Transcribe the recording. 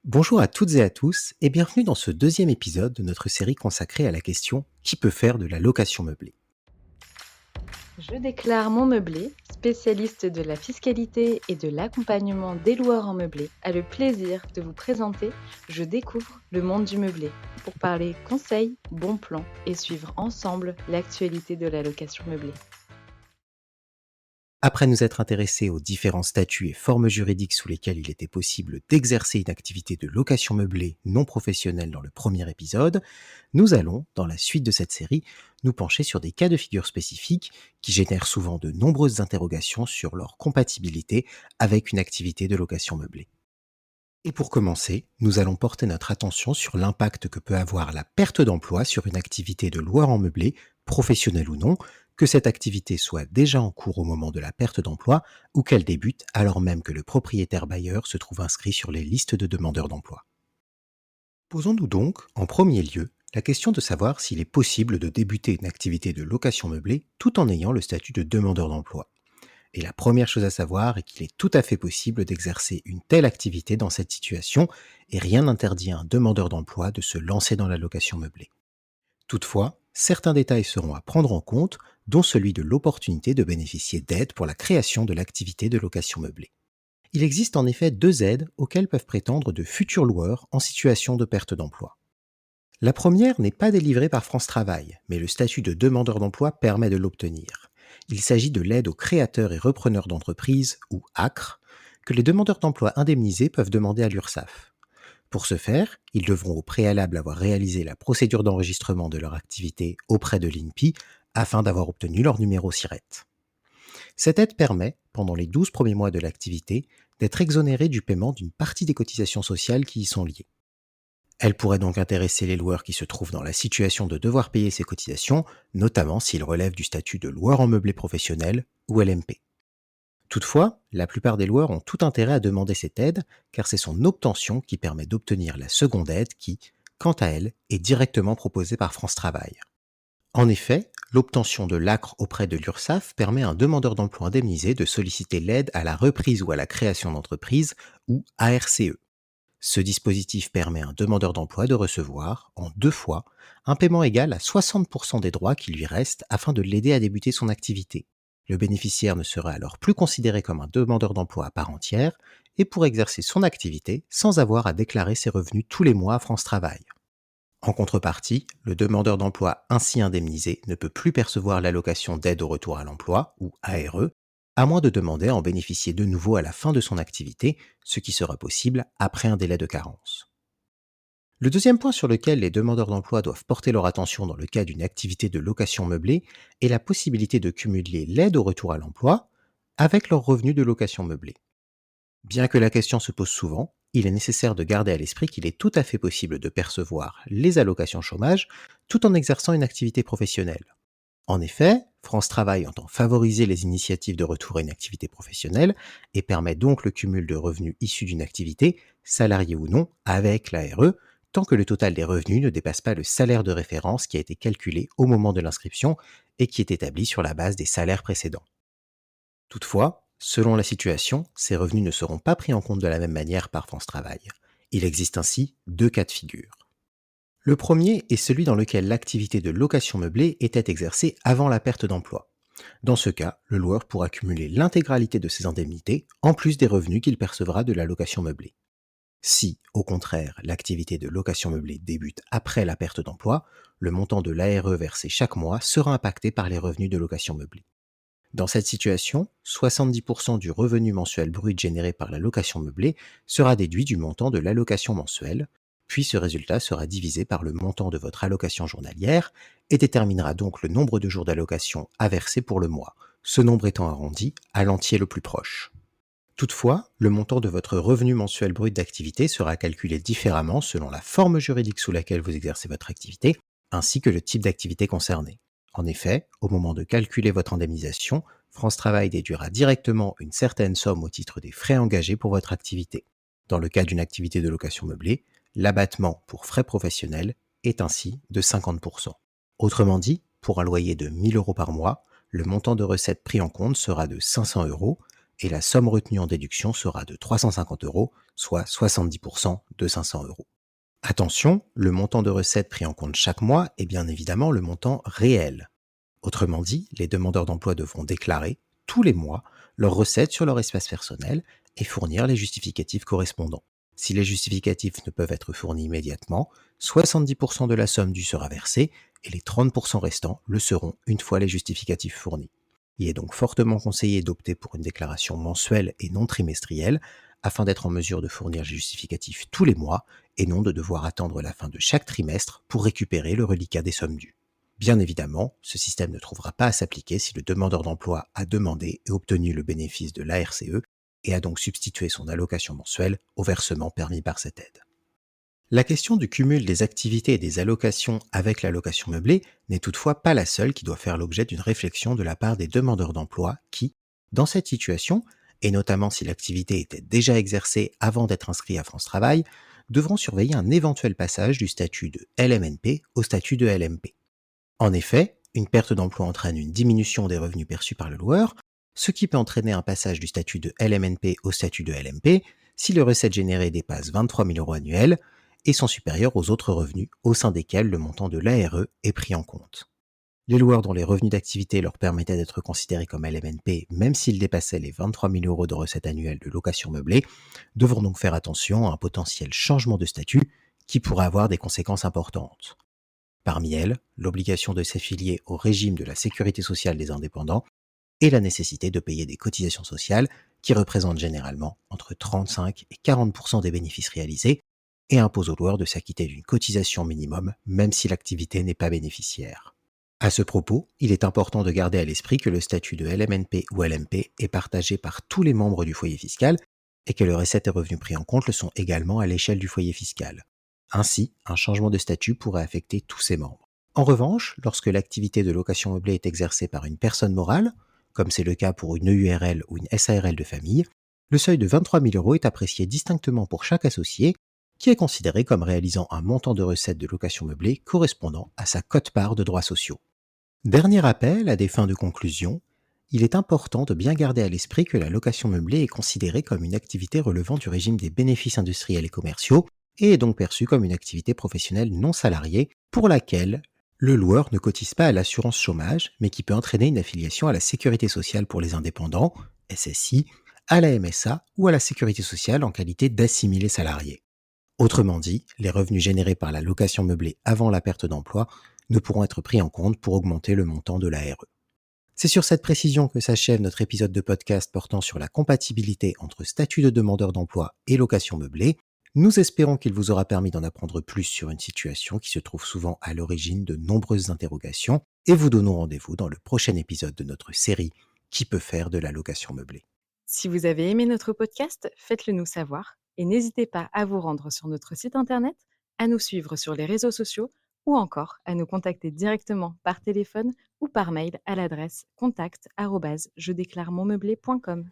Bonjour à toutes et à tous et bienvenue dans ce deuxième épisode de notre série consacrée à la question qui peut faire de la location meublée. Je déclare mon meublé, spécialiste de la fiscalité et de l'accompagnement des loueurs en meublé, a le plaisir de vous présenter Je découvre le monde du meublé pour parler conseils, bons plans et suivre ensemble l'actualité de la location meublée. Après nous être intéressés aux différents statuts et formes juridiques sous lesquels il était possible d'exercer une activité de location meublée non professionnelle dans le premier épisode, nous allons, dans la suite de cette série, nous pencher sur des cas de figure spécifiques qui génèrent souvent de nombreuses interrogations sur leur compatibilité avec une activité de location meublée. Et pour commencer, nous allons porter notre attention sur l'impact que peut avoir la perte d'emploi sur une activité de loueur en meublé, professionnelle ou non, que cette activité soit déjà en cours au moment de la perte d'emploi ou qu'elle débute alors même que le propriétaire bailleur se trouve inscrit sur les listes de demandeurs d'emploi. Posons-nous donc, en premier lieu, la question de savoir s'il est possible de débuter une activité de location meublée tout en ayant le statut de demandeur d'emploi. Et la première chose à savoir est qu'il est tout à fait possible d'exercer une telle activité dans cette situation et rien n'interdit à un demandeur d'emploi de se lancer dans la location meublée. Toutefois, certains détails seront à prendre en compte, dont celui de l'opportunité de bénéficier d'aides pour la création de l'activité de location meublée. Il existe en effet deux aides auxquelles peuvent prétendre de futurs loueurs en situation de perte d'emploi. La première n'est pas délivrée par France Travail, mais le statut de demandeur d'emploi permet de l'obtenir. Il s'agit de l'aide aux créateurs et repreneurs d'entreprises, ou ACRE, que les demandeurs d'emploi indemnisés peuvent demander à l'URSSAF. Pour ce faire, ils devront au préalable avoir réalisé la procédure d'enregistrement de leur activité auprès de l'INPI afin d'avoir obtenu leur numéro SIRET. Cette aide permet, pendant les 12 premiers mois de l'activité, d'être exonéré du paiement d'une partie des cotisations sociales qui y sont liées. Elle pourrait donc intéresser les loueurs qui se trouvent dans la situation de devoir payer ces cotisations, notamment s'ils relèvent du statut de loueur en meublé professionnel ou LMP. Toutefois, la plupart des loueurs ont tout intérêt à demander cette aide, car c'est son obtention qui permet d'obtenir la seconde aide qui, quant à elle, est directement proposée par France Travail. En effet, l'obtention de l'ACRE auprès de l'URSSAF permet à un demandeur d'emploi indemnisé de solliciter l'aide à la reprise ou à la création d'entreprise, ou ARCE. Ce dispositif permet à un demandeur d'emploi de recevoir, en 2 fois, un paiement égal à 60% des droits qui lui restent afin de l'aider à débuter son activité. Le bénéficiaire ne sera alors plus considéré comme un demandeur d'emploi à part entière et pourra exercer son activité sans avoir à déclarer ses revenus tous les mois à France Travail. En contrepartie, le demandeur d'emploi ainsi indemnisé ne peut plus percevoir l'allocation d'aide au retour à l'emploi, ou ARE, à moins de demander à en bénéficier de nouveau à la fin de son activité, ce qui sera possible après un délai de carence. Le deuxième point sur lequel les demandeurs d'emploi doivent porter leur attention dans le cas d'une activité de location meublée est la possibilité de cumuler l'aide au retour à l'emploi avec leurs revenus de location meublée. Bien que la question se pose souvent, il est nécessaire de garder à l'esprit qu'il est tout à fait possible de percevoir les allocations chômage tout en exerçant une activité professionnelle. En effet, France Travail entend favoriser les initiatives de retour à une activité professionnelle et permet donc le cumul de revenus issus d'une activité, salariée ou non, avec l'ARE, tant que le total des revenus ne dépasse pas le salaire de référence qui a été calculé au moment de l'inscription et qui est établi sur la base des salaires précédents. Toutefois, selon la situation, ces revenus ne seront pas pris en compte de la même manière par France Travail. Il existe ainsi deux cas de figure. Le premier est celui dans lequel l'activité de location meublée était exercée avant la perte d'emploi. Dans ce cas, le loueur pourra cumuler l'intégralité de ses indemnités en plus des revenus qu'il percevra de la location meublée. Si, au contraire, l'activité de location meublée débute après la perte d'emploi, le montant de l'ARE versé chaque mois sera impacté par les revenus de location meublée. Dans cette situation, 70% du revenu mensuel brut généré par la location meublée sera déduit du montant de l'allocation mensuelle, puis ce résultat sera divisé par le montant de votre allocation journalière et déterminera donc le nombre de jours d'allocation à verser pour le mois, ce nombre étant arrondi à l'entier le plus proche. Toutefois, le montant de votre revenu mensuel brut d'activité sera calculé différemment selon la forme juridique sous laquelle vous exercez votre activité, ainsi que le type d'activité concernée. En effet, au moment de calculer votre indemnisation, France Travail déduira directement une certaine somme au titre des frais engagés pour votre activité. Dans le cas d'une activité de location meublée, l'abattement pour frais professionnels est ainsi de 50%. Autrement dit, pour un loyer de 1 000 euros par mois, le montant de recettes pris en compte sera de 500 euros et la somme retenue en déduction sera de 350 euros, soit 70% de 500 euros. Attention, le montant de recettes pris en compte chaque mois est bien évidemment le montant réel. Autrement dit, les demandeurs d'emploi devront déclarer, tous les mois, leurs recettes sur leur espace personnel et fournir les justificatifs correspondants. Si les justificatifs ne peuvent être fournis immédiatement, 70% de la somme due sera versée et les 30% restants le seront une fois les justificatifs fournis. Il est donc fortement conseillé d'opter pour une déclaration mensuelle et non trimestrielle afin d'être en mesure de fournir les justificatifs tous les mois et non de devoir attendre la fin de chaque trimestre pour récupérer le reliquat des sommes dues. Bien évidemment, ce système ne trouvera pas à s'appliquer si le demandeur d'emploi a demandé et obtenu le bénéfice de l'ARCE et a donc substitué son allocation mensuelle au versement permis par cette aide. La question du cumul des activités et des allocations avec l'allocation meublée n'est toutefois pas la seule qui doit faire l'objet d'une réflexion de la part des demandeurs d'emploi qui, dans cette situation, et notamment si l'activité était déjà exercée avant d'être inscrit à France Travail, devront surveiller un éventuel passage du statut de LMNP au statut de LMP. En effet, une perte d'emploi entraîne une diminution des revenus perçus par le loueur, ce qui peut entraîner un passage du statut de LMNP au statut de LMP si les recettes générées dépassent 23 000 euros annuels et sont supérieures aux autres revenus au sein desquels le montant de l'ARE est pris en compte. Les loueurs dont les revenus d'activité leur permettaient d'être considérés comme LMNP même s'ils dépassaient les 23 000 euros de recettes annuelles de location meublée devront donc faire attention à un potentiel changement de statut qui pourrait avoir des conséquences importantes. Parmi elles, l'obligation de s'affilier au régime de la sécurité sociale des indépendants et la nécessité de payer des cotisations sociales qui représentent généralement entre 35 et 40% des bénéfices réalisés et imposent aux loueurs de s'acquitter d'une cotisation minimum même si l'activité n'est pas bénéficiaire. À ce propos, il est important de garder à l'esprit que le statut de LMNP ou LMP est partagé par tous les membres du foyer fiscal et que les recettes et revenus pris en compte le sont également à l'échelle du foyer fiscal. Ainsi, un changement de statut pourrait affecter tous ses membres. En revanche, lorsque l'activité de location meublée est exercée par une personne morale, comme c'est le cas pour une EURL ou une SARL de famille, le seuil de 23 000 euros est apprécié distinctement pour chaque associé, qui est considéré comme réalisant un montant de recettes de location meublée correspondant à sa quote-part de droits sociaux. Dernier rappel, à des fins de conclusion, il est important de bien garder à l'esprit que la location meublée est considérée comme une activité relevant du régime des bénéfices industriels et commerciaux et est donc perçue comme une activité professionnelle non salariée pour laquelle le loueur ne cotise pas à l'assurance chômage, mais qui peut entraîner une affiliation à la sécurité sociale pour les indépendants, SSI, à la MSA ou à la sécurité sociale en qualité d'assimilé salarié. Autrement dit, les revenus générés par la location meublée avant la perte d'emploi ne pourront être pris en compte pour augmenter le montant de l'ARE. C'est sur cette précision que s'achève notre épisode de podcast portant sur la compatibilité entre statut de demandeur d'emploi et location meublée. Nous espérons qu'il vous aura permis d'en apprendre plus sur une situation qui se trouve souvent à l'origine de nombreuses interrogations et vous donnons rendez-vous dans le prochain épisode de notre série Qui peut faire de la location meublée. Si vous avez aimé notre podcast, faites-le nous savoir et n'hésitez pas à vous rendre sur notre site internet, à nous suivre sur les réseaux sociaux ou encore à nous contacter directement par téléphone ou par mail à l'adresse contact@jedéclaremonmeublé.com.